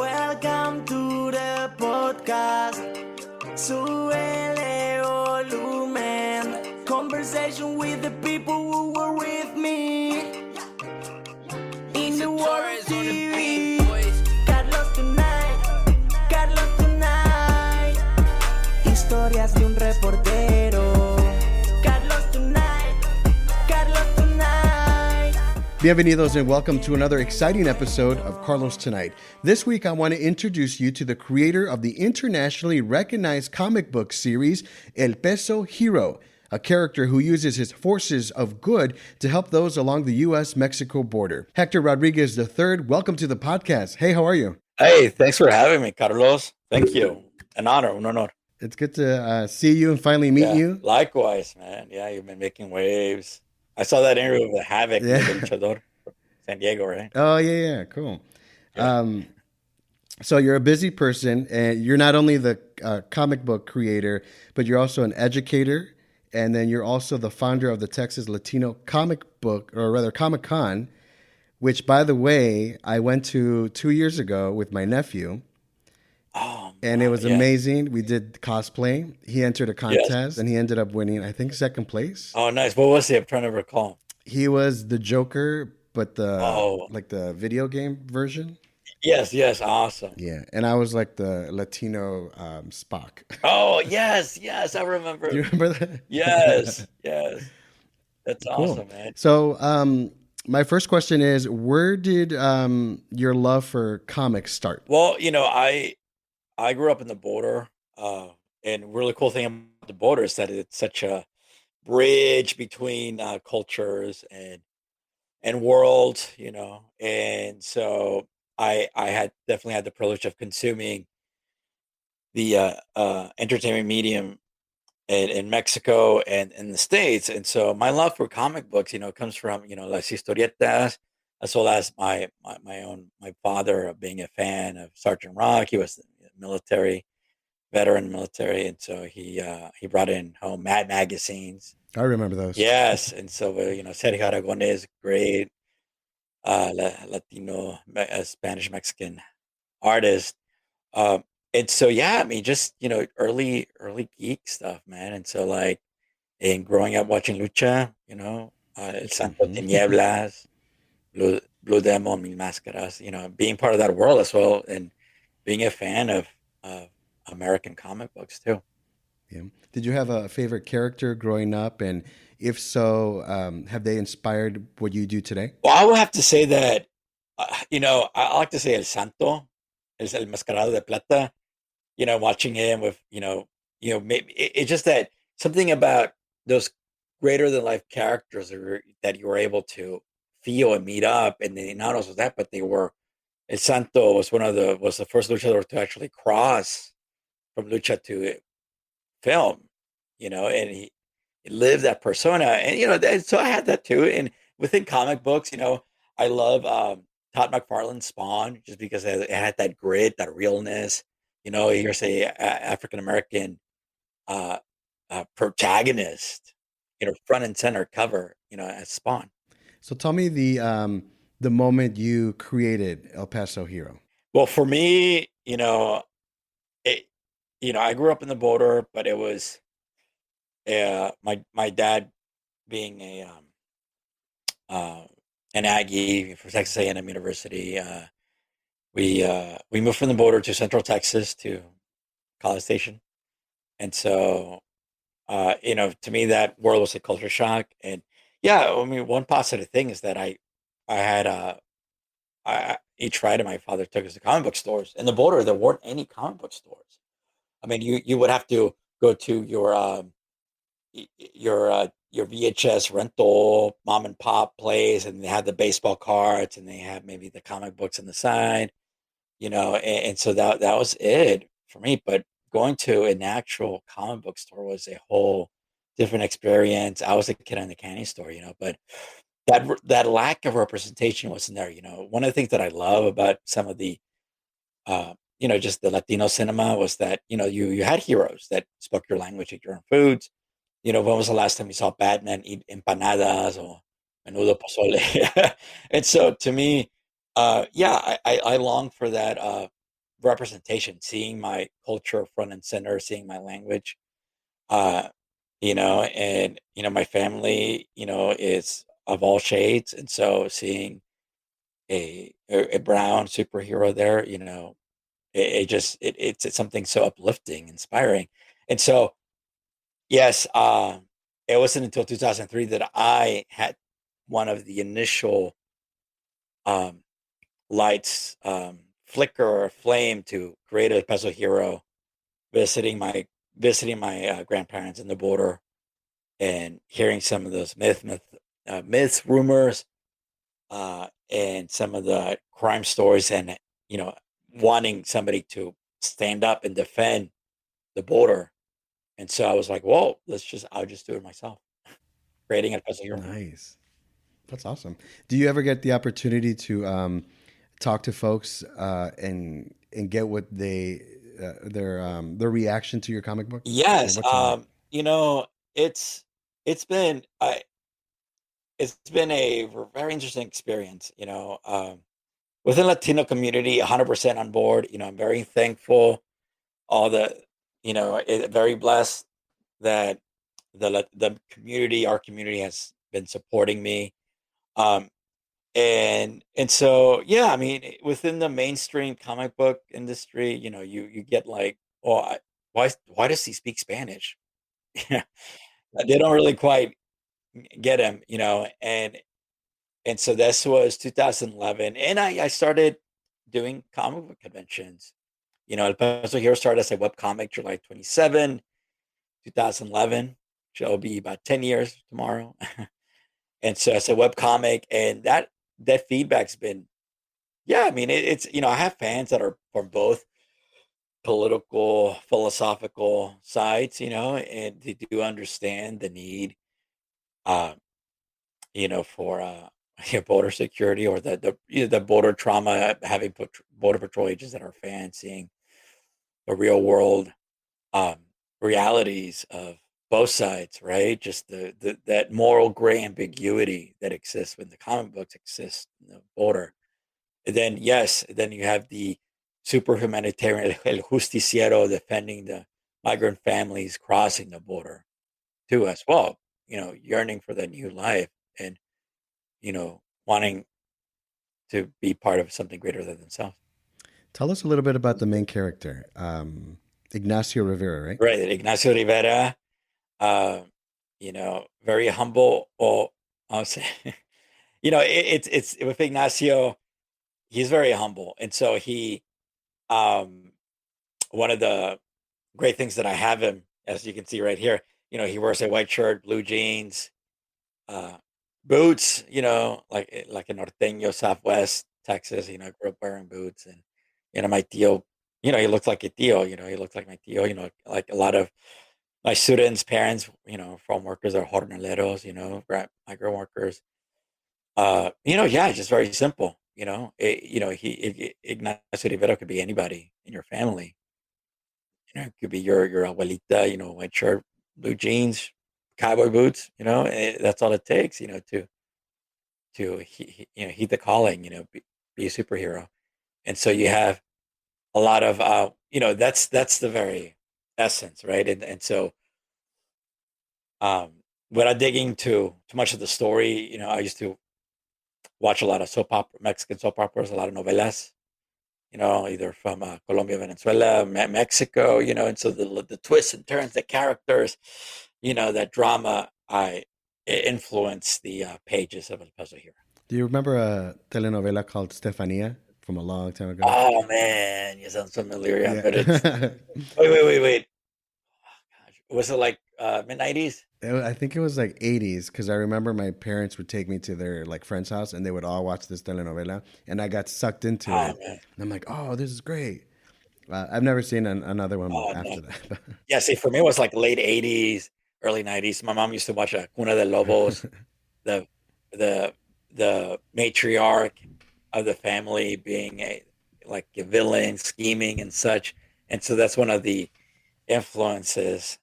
Welcome to the podcast. Súbele volumen. Conversation with the people who were with me. In the world of TV. Carlos tonight. Carlos tonight. Historias de un reportero. Carlos tonight. Carlos tonight. Bienvenidos and welcome to another exciting episode of Carlos Tonight. This week I want to introduce you to the creator of the internationally recognized comic book series El Peso Hero, a character who uses his forces of good to help those along the U.S.-Mexico border. Hector Rodriguez III, welcome to the podcast. Hey, how are you? Hey, thanks for having me, Carlos. Thank you. An honor, un honor. It's good to see you and finally meet you. Likewise, man. Yeah, you've been making waves. I saw that interview with Havoc, Yeah. the luchador from San Diego, right? Oh, yeah, cool. Yeah. So you're a busy person, and you're not only the comic book creator, but you're also an educator, and then you're also the founder of the Texas Latino Comic Con, which, by the way, I went to 2 years ago with my nephew, Oh, and it was yeah. amazing. We did cosplay. He entered a contest, and he ended up winning, I think, second place. Oh, nice. What was he? I'm trying to recall. He was the Joker, but Oh. the video game version. Yes, awesome. Yeah, and I was like the Latino Spock. Oh, yes, I remember. Do you remember that? Yes. That's Cool. awesome, man. So, my first question is, where did your love for comics start? Well, I grew up in the border, and really cool thing about the border is that it's such a bridge between cultures and worlds, and so I had definitely had the privilege of consuming the entertainment medium in Mexico and in the States, and so my love for comic books, comes from las historietas, as well as my father being a fan of Sergeant Rock. He was veteran military, and so he brought in home Mad magazines. I remember those. Yes, and so Sergio Aragonés, great Latino Spanish Mexican artist. And so I mean, just early geek stuff, man. And so in growing up watching lucha, El Santo Mhm. Tinieblas, Blue Demon, Mil Máscaras, being part of that world as well, and being a fan of American comic books too. Yeah. Did you have a favorite character growing up? And if so, have they inspired what you do today? Well, I would have to say that, I like to say El Santo, is El Mascarado de Plata. Watching him with, maybe it's just that something about those greater than life characters that you were able to feel and meet up, and they not also that, but they were. El Santo was the first luchador to actually cross from lucha to film, and he lived that persona, and so I had that too. And within comic books, I love Todd McFarlane's Spawn, just because it had that grit, that realness. Here's a African American protagonist, front and center cover, as Spawn. So tell me the moment you created El Paso Hero. Well, for me, I grew up in the border, but it was my dad being an Aggie for Texas A&M University. We moved from the border to Central Texas to College Station, and so to me that world was a culture shock. And I mean, one positive thing is that I had each Friday my father took us to comic book stores. In the border, there weren't any comic book stores. I mean, you would have to go to your VHS rental mom and pop place, and they had the baseball cards, and they had maybe the comic books on the side, and so that was it for me. But going to an actual comic book store was a whole different experience. I was a kid in the candy store, but that lack of representation wasn't there. One of the things that I love about some of the just the Latino cinema was that, you had heroes that spoke your language, ate your own foods. When was the last time you saw Batman eat empanadas or menudo pozole? And so to me, I long for that representation, seeing my culture front and center, seeing my language, uh, and my family, is of all shades, and so seeing a brown superhero there, it's something so uplifting, inspiring, and so yes, it wasn't until 2003 that I had one of the initial um, lights flicker or flame to create a Peso Hero, visiting my grandparents in the border and hearing some of those myths, rumors, and some of the crime stories, and you know, wanting somebody to stand up and defend the border. And so I was like, "Whoa, I'll just do it myself." Creating a Peso Hero. Nice. That's awesome. Do you ever get the opportunity to talk to folks and get what their reaction to your comic book? Or Yes, what's it like? it's it's been I it's been a very interesting experience. Within Latino community, 100% on board. I'm very thankful. All the, very blessed that the community, our community, has been supporting me. Um, and so yeah, I mean, within the mainstream comic book industry, you get like, oh, why does he speak Spanish? They don't really quite get him, and so this was 2011, and I started doing comic book conventions. El Paso Hero started as a webcomic July 27, 2011, which will be about 10 years tomorrow. And so it's a webcomic, and that feedback's been, yeah, I mean, it's, I have fans that are from both political, philosophical sides, and they do understand the need, uh, for border security, or the border trauma, having border patrol agents that are fans, seeing the real world um, realities of both sides, right? Just that moral gray ambiguity that exists when the comic books exist in the border. And then yes, then you have the super humanitarian El Justiciero defending the migrant families crossing the border too as well. Yearning for that new life, and wanting to be part of something greater than themselves. Tell us a little bit about the main character, Ignacio Rivera, right? Right, Ignacio Rivera, very humble. Or I'll say, it's with Ignacio. He's very humble, and so um, one of the great things that I have him, as you can see right here, he wears a white shirt, blue jeans, uh, boots, like a norteño, Southwest Texas. I grew up wearing boots, and my tío, he looks like a tío. He looks like my tío. Like a lot of my students' parents, farm workers are jornaleros. Migrant workers. Yeah, just very simple. Ignacio Rivera could be anybody in your family. It could be your abuelita, white shirt, blue jeans, cowboy boots. That's all it takes. Heed the calling. Be a superhero. And so you have a lot of that's the very essence, right? And so without digging too much of the story, I used to watch a lot of Mexican soap operas, a lot of novelas, either from Colombia, Venezuela, Mexico, and so the twists and turns, the characters, that drama, it influenced the pages of El Paso Hero. Do you remember a telenovela called Stefania from a long time ago? Oh man, you sound familiar, yeah, but it's Yeah. wait. Gosh, was it like mid-90s? I think it was like 80s because I remember my parents would take me to their like friend's house and they would all watch this telenovela and I got sucked into Oh it. man, And I'm like, oh, this is great. I've never seen another one oh no. after that. Yeah, see, for me, it was like late 80s, early 90s. My mom used to watch Cuna de Lobos, the the the matriarch of the family being a villain, scheming and such. And so that's one of the influences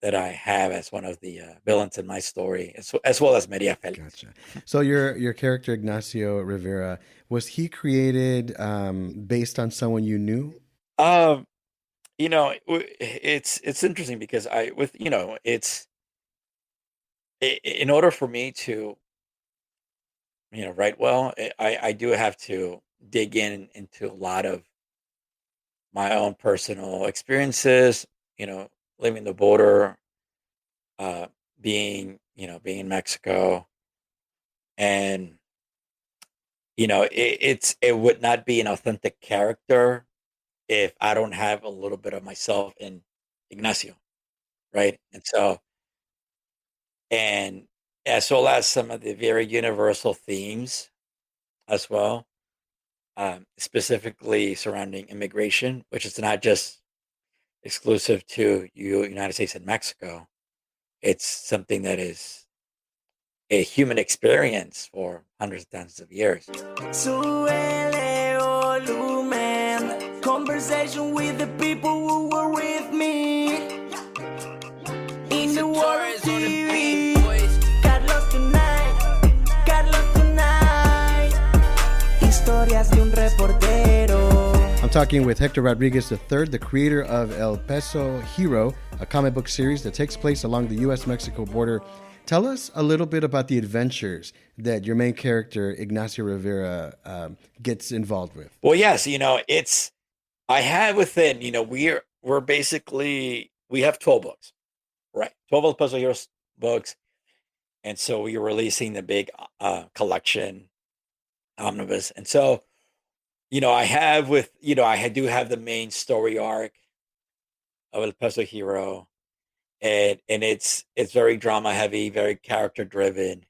that I have as one of the villains in my story, as well as Maria Felix. Gotcha. So your character Ignacio Rivera, was he created based on someone you knew? Um, it's interesting because it's in order for me to write well, I do have to dig into a lot of my own personal experiences. Living the border, uh, being in Mexico, and it would not be an authentic character if I don't have a little bit of myself in Ignacio, right? And as well as some of the very universal themes as well, specifically surrounding immigration, which is not just exclusive to United States and Mexico. It's something that is a human experience for hundreds of thousands of years. Súbele volumen. Conversation with the people who were with me. In the world TV. Carlos tonight. Carlos tonight. Historias de un reportero. I'm talking with Hector Rodriguez III, the creator of El Peso Hero, a comic book series that takes place along the U.S.-Mexico border. Tell us a little bit about the adventures that your main character, Ignacio Rivera, gets involved with. Well, yes, I have within, we're basically, we have 12 books, right? 12 of the Puzzle Heroes books. And so we are releasing the big collection omnibus. And so, I do have the main story arc of El Peso Hero. And it's very drama heavy, very character driven.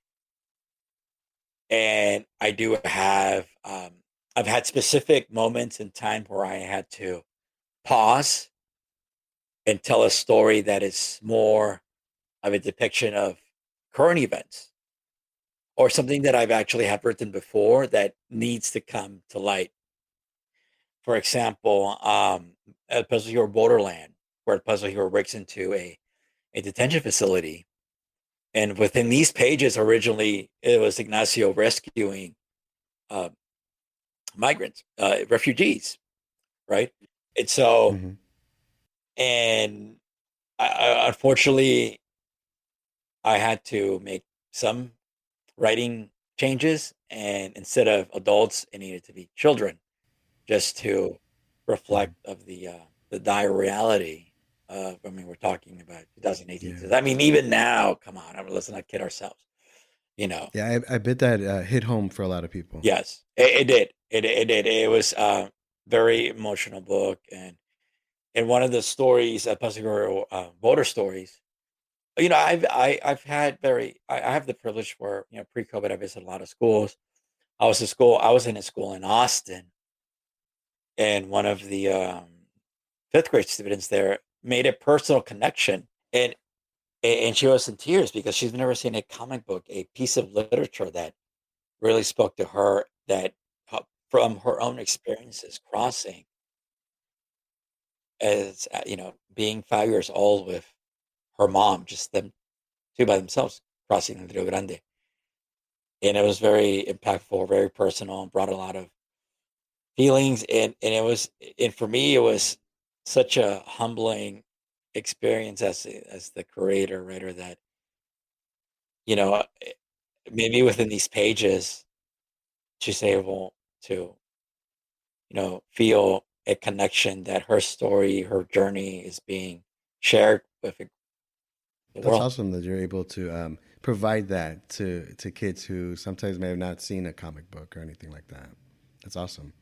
And I do have, I've had specific moments in time where I had to pause and tell a story that is more of a depiction of current events or something that I've actually have written before that needs to come to light. For example, El Peso Hero Borderland, where El Peso Hero breaks into a detention facility. And within these pages, originally, it was Ignacio rescuing uh, migrants, refugees, right? And so, Mhm. and unfortunately, I had to make some writing changes. And instead of adults, it needed to be children, just to reflect of the dire reality. I mean, we're talking about 2018. Yeah. I mean, even now, come on, I mean, let's not kid ourselves. You know, Yeah, I bet that hit home for a lot of people. yes, it did. It did. It was a very emotional book, and one of the stories, particular voter stories. I've had I have the privilege where pre-COVID I visited a lot of schools. I was in a school in Austin, and one of the fifth grade students there made a personal connection, and she was in tears because she's never seen a comic book, a piece of literature that really spoke to her, that from her own experiences crossing as being 5 years old with her mom, just them two by themselves crossing the Rio Grande, and it was very impactful, very personal, and brought a lot of feelings, and for me it was such a humbling experience as the creator writer that you know eh, maybe within these pages she's able to feel a connection that her story, her journey is being shared with the That's world. awesome that you're able to provide that to kids who sometimes may have not seen a comic book or anything like that. That's awesome.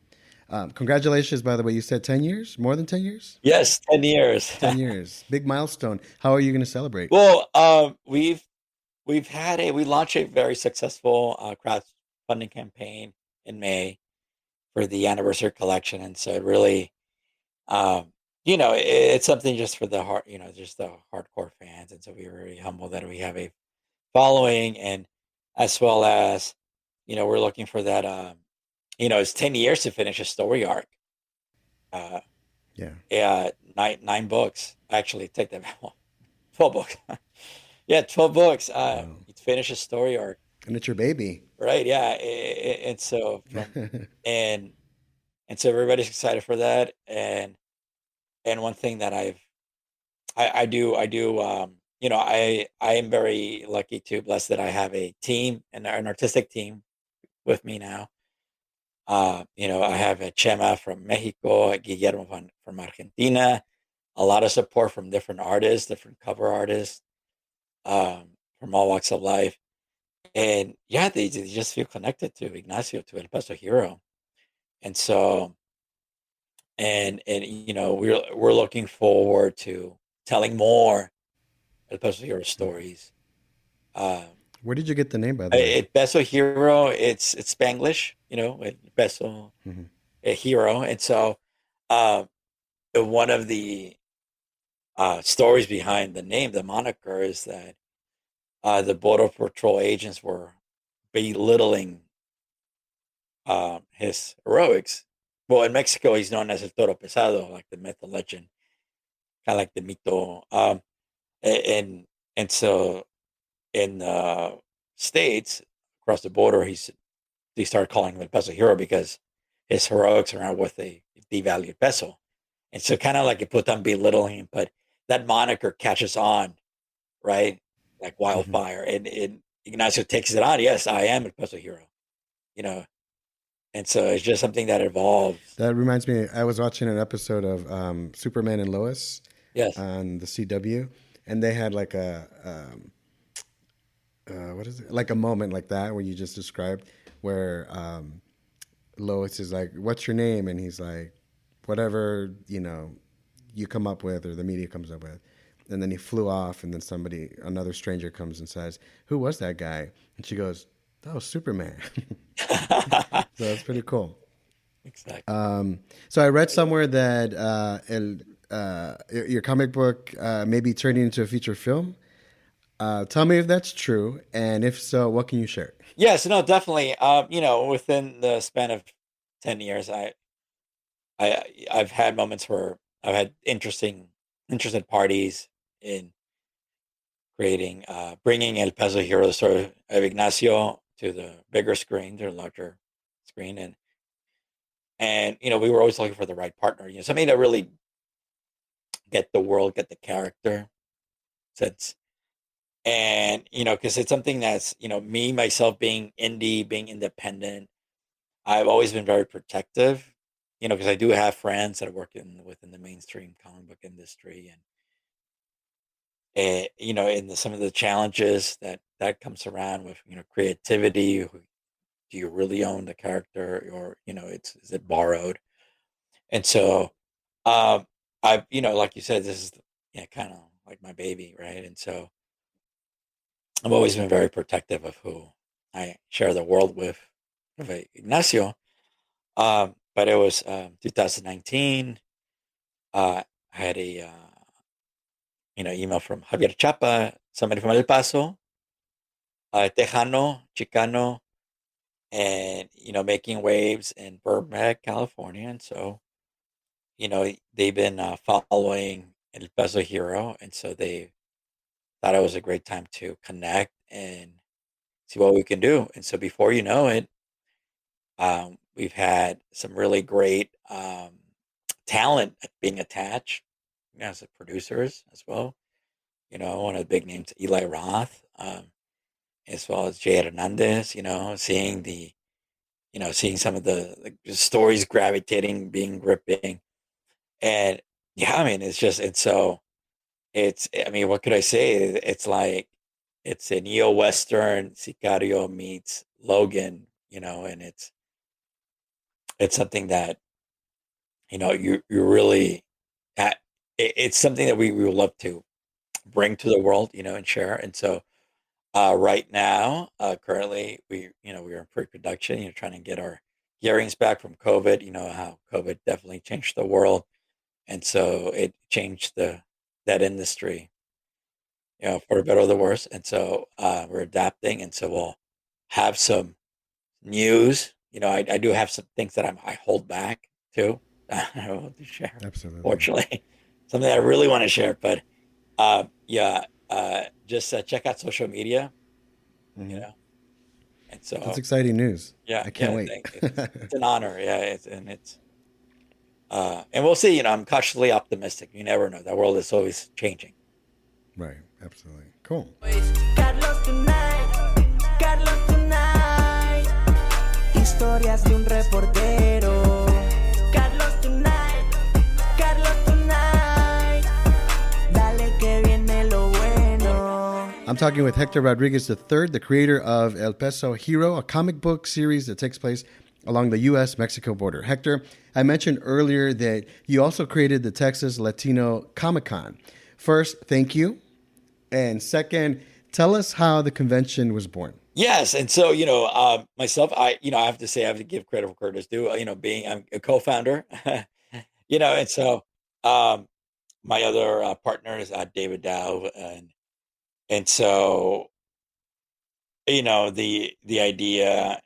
Congratulations, by the way. You said 10 years? More than 10 years? Yes, 10 years. 10 years. Big milestone. How are you going to celebrate? Well, we launched a very successful crowdfunding campaign in May for the anniversary collection, and so it really, um, it's something just for the heart, just the hardcore fans, and so we're very humble that we have a following, and as well as, we're looking for that. It's 10 years to finish a story arc. Uh, Yeah. yeah, nine books actually. Take that back. 12 books. Yeah, 12 books. Wow. You finish a story arc. And it's your baby. Right, yeah, and so and so everybody's excited for that, and and one thing that I do, I am very lucky to blessed that I have a team and an artistic team with me now. I have a Chema from Mexico, a Guillermo from Argentina, a lot of support from different artists, different cover artists, from all walks of life. And yeah, they just feel connected to Ignacio, to El Paso Hero. And so, we're looking forward to telling more El Paso Hero stories. Um, Where did you get the name, by the way? Peso Hero, it's Spanglish, El Peso Hmm. Hero. And so, uh, one of the stories behind the name, the moniker, is that the Border Patrol agents were belittling his heroics. Well, in Mexico, he's known as El Toro Pesado, like the myth, the legend, kind of like the mito. And so in the States, across the border, they started calling him El Peso Hero because his heroics are with a devalued peso. And so kind of like it put on belittling him, but that moniker catches on, right? Like Hmm. wildfire. And Ignacio takes it on. Yes, I am El Peso Hero, you know. And so it's just something that evolves. That reminds me, I was watching an episode of Superman and Lois Yes. on the CW, and they had like what is it? Like a moment like that where you just described, where Lois is like, "What's your name?" And he's like, "Whatever you come up with, or the media comes up with." And then he flew off, and then another stranger comes and says, "Who was that guy?" And she goes, "That was Superman." So that's pretty cool. Exactly. So I read somewhere that your comic book may be turning into a feature film. Tell me if that's true, and if so, what can you share? Yes, no, definitely. Within the span of 10 years, I've had moments where I've had interested parties in creating, bringing El Peso Hero, the story of Ignacio, to the bigger screen, to the larger screen. And we were always looking for the right partner, something that really get the world, get the character sense. And, because it's something that's, me, myself being indie, being independent, I've always been very protective, because I do have friends that work within the mainstream comic book industry, and some of the challenges that comes around with, creativity. Do you really own the character, or, is it borrowed? And so, um, like you said, this is, kind of like my baby, right? And so I've always been very protective of who I share the world with Ignacio. But it was 2019. I had a email from Javier Chapa, somebody from El Paso, Tejano, Chicano, and making waves in Burbank, California. And so they've been following El Paso Hero, and so they thought it was a great time to connect and see what we can do. And so before you know it, we've had some really great talent being attached, as the producers as well. One of the big names, Eli Roth, as well as Jay Hernandez. Seeing some of the stories gravitating, being gripping, and yeah, I mean, it's so it's. I mean, what could I say? It's like it's a neo western Sicario meets Logan. And it's something that you really it's something that we would love to bring to the world, and share. And so right now, currently we are in pre-production, trying to get our gearings back from COVID. You know how COVID definitely changed the world, and so it changed that industry, for the better or the worse. And so we're adapting, and so we'll have some news. I do have some things that I hold back too. I don't want to share, Absolutely. fortunately, something that I really want to share. But yeah, just check out social media, you Hmm. know. And That's so exciting news. yeah, I can't yeah, wait. it's an honor. Yeah, it's And we'll see. I'm cautiously optimistic. You never know. The world is always changing. Right. Absolutely. Cool. Carlos Tonight, Carlos Tonight. Historias de un reportero. Carlos Tonight, Carlos Tonight. Dale que viene lo bueno. I'm talking with Hector Rodriguez III, the creator of El Peso Hero, a comic book series that takes place along the U.S.-Mexico border. Hector, I mentioned earlier that you also created the Texas Latino Comic Con. First, thank you. And second, tell us how the convention was born. Yes, and so myself, I have to say, I have to give credit where credit is due. Being I'm a co-founder, and so um, my other partner is David Dow, and so the idea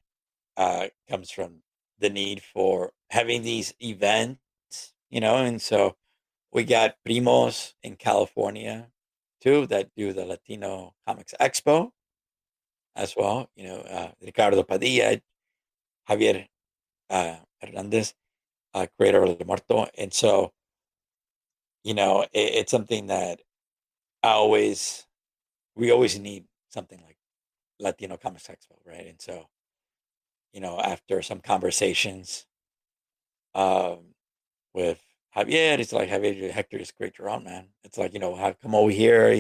comes from the need for having these events, and so we got Primos in California too that do the Latino Comics Expo as well. Ricardo Padilla, Javier Hernandez, creator of the Muerto, and so it's something that I always we always need something like Latino Comics Expo, right? And so after some conversations um, with Javier, it's like Javier Hector just create your own, man. It's like come over here.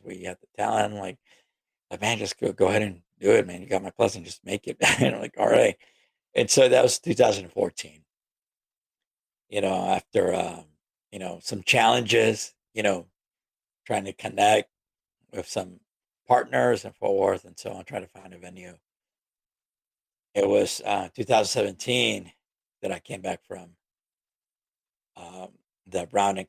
We have the talent, like man, just go ahead and do it, man. You got my blessing, just make it. And I'm like, all right. And so that was 2014. After some challenges, trying to connect with some partners and forth, and so on, trying to find a venue. It was 2017 that I came back from the Brown and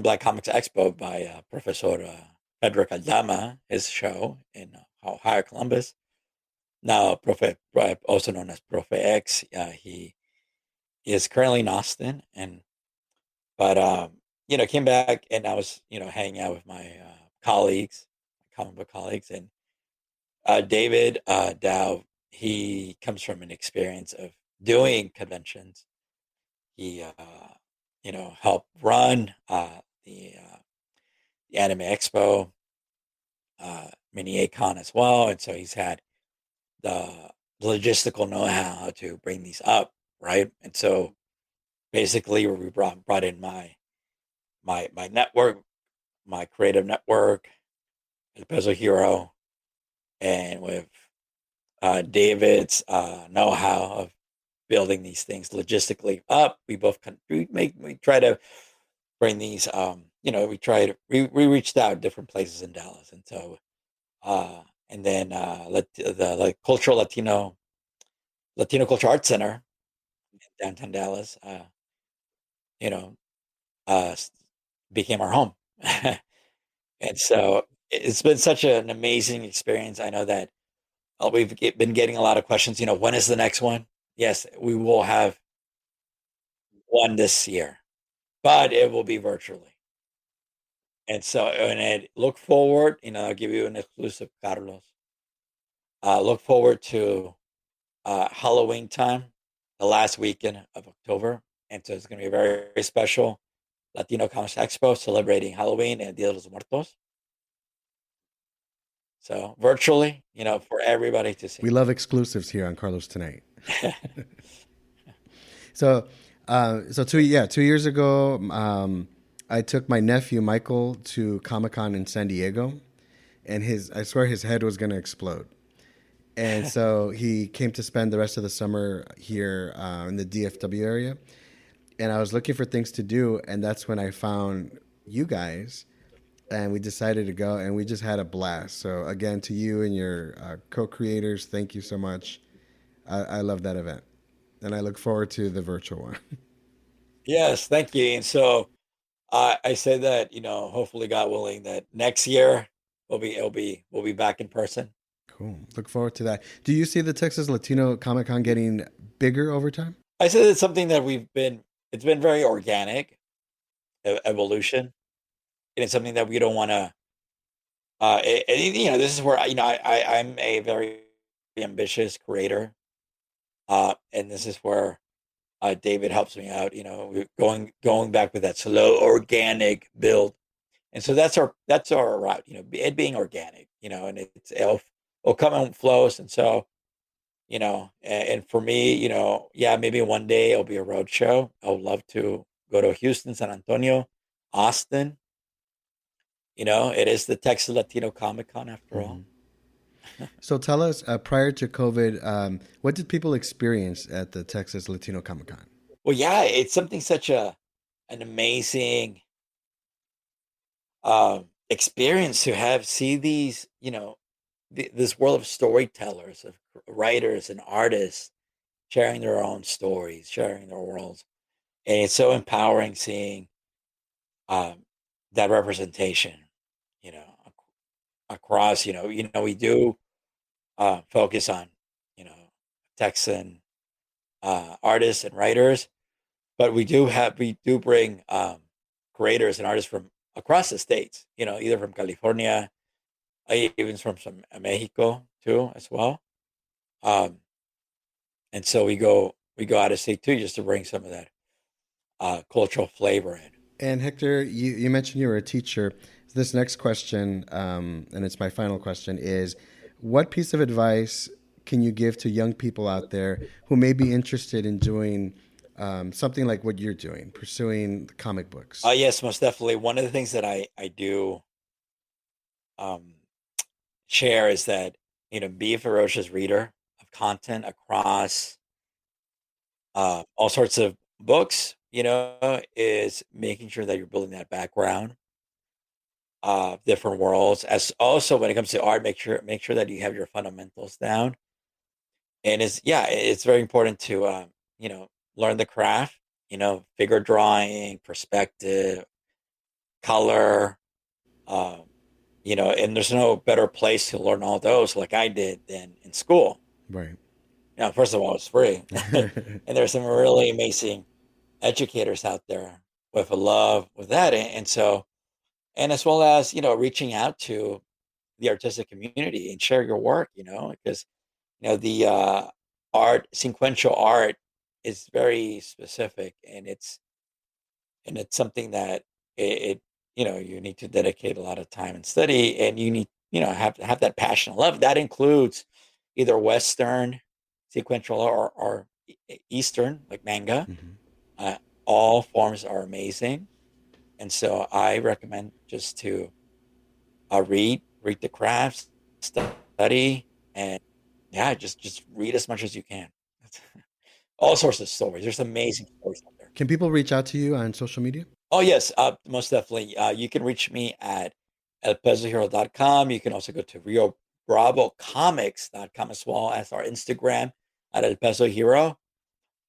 Black Comics Expo by Professor Pedro Caldama, his show in Ohio, Columbus. Now, also known as Profe X, he is currently in Austin, but came back and I was hanging out with my colleagues, my comic book colleagues, and David Dow. He comes from an experience of doing conventions. He helped run the Anime Expo, Mini Acon as well, and so he's had the logistical know-how to bring these up, right? And so basically, we brought in my network, my creative network, the Peso Hero, and with David's know-how of building these things logistically up. We try to bring these. We reached out different places in Dallas, and so and then the cultural Latino Culture Arts Center in downtown Dallas, you know, became our home. And so it's been such an amazing experience. I know that been getting a lot of questions. When is the next one? Yes, we will have one this year, but it will be virtually. And look forward. I'll give you an exclusive, Carlos. Look forward to Halloween time, the last weekend of October, and so it's going to be a very, very special Latino Comics Expo celebrating Halloween and Dia de los Muertos. So virtually, for everybody to see. We love exclusives here on Carlos Tonight. So, 2 years ago, I took my nephew Michael to Comic Con in San Diego, and I swear his head was going to explode. And so he came to spend the rest of the summer here in the DFW area. And I was looking for things to do, and that's when I found you guys, and we decided to go, and we just had a blast. So again, to you and your co-creators, thank you so much. I love that event, and I look forward to the virtual one. Yes, thank you. And so I say that hopefully, God willing, that next year we'll be back in person. Cool. Look forward to that. Do you see the Texas Latino Comic Con getting bigger over time? I said it's something that it's been very organic evolution, and it's something that we don't want to. This is where I'm a very ambitious creator, and this is where David helps me out. We're going back with that slow organic build, and so that's our route. It being organic. And it'll come and flows, and so and for me, yeah, maybe one day it'll be a road show. I would love to go to Houston, San Antonio, Austin. It is the Texas Latino Comic Con after all. So tell us, prior to COVID, what did people experience at the Texas Latino Comic Con? Well, yeah, it's something such an amazing experience to see these, this world of storytellers, of writers and artists sharing their own stories, sharing their worlds. And it's so empowering seeing that representation, across, we do focus on, Texan artists and writers, but we do bring creators and artists from across the states, either from California, even from some Mexico too, as well. And so we go out of state too, just to bring some of that cultural flavor in. And Hector, you mentioned you were a teacher. This next question, and it's my final question, is what piece of advice can you give to young people out there who may be interested in doing something like what you're doing, pursuing comic books? Yes, most definitely. One of the things that I do share is that, be a ferocious reader of content across all sorts of books, is making sure that you're building that background of different worlds. As also when it comes to art, make sure that you have your fundamentals down. And it's very important to learn the craft, figure drawing, perspective, color, and there's no better place to learn all those like I did than in school. Right. First of all, it's free. And there's some really amazing educators out there with a love with that. And so, and as well as, reaching out to the artistic community and share your work, because, the sequential art is very specific, and it's something that you need to dedicate a lot of time and study, and you need, have that passion and love. That includes either Western sequential or Eastern, like manga. All forms are amazing. And so I recommend just to read the crafts, study, and just read as much as you can. All sorts of stories. There's amazing stories out there. Can people reach out to you on social media? Oh, yes, most definitely. You can reach me at elpesohero.com. You can also go to riobravocomics.com as well as our Instagram at El Peso Hero.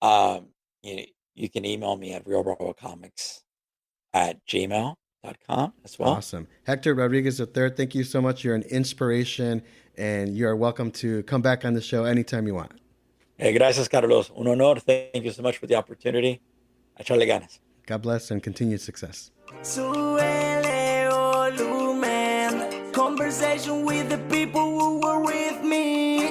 You can email me at riobravocomics@gmail.com as well. Awesome. Hector Rodriguez III, thank you so much. You're an inspiration, and you are welcome to come back on the show anytime you want. Hey, gracias, Carlos. Un honor. Thank you so much for the opportunity. Echarle ganas. God bless and continued success. Súbele volumen. Conversation with the people who were with me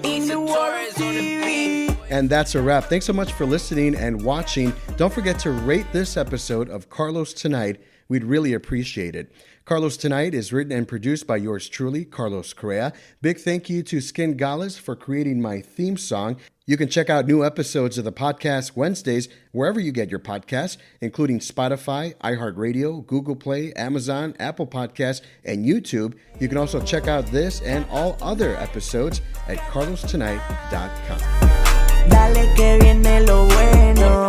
in the World TV. And that's a wrap. Thanks so much for listening and watching. Don't forget to rate this episode of Carlos Tonight. We'd really appreciate it. Carlos Tonight is written and produced by yours truly, Carlos Correa. Big thank you to Skin Gales for creating my theme song. You can check out new episodes of the podcast Wednesdays wherever you get your podcasts, including Spotify, iHeartRadio, Google Play, Amazon, Apple Podcasts, and YouTube. You can also check out this and all other episodes at carlostonight.com. Dale que viene lo bueno.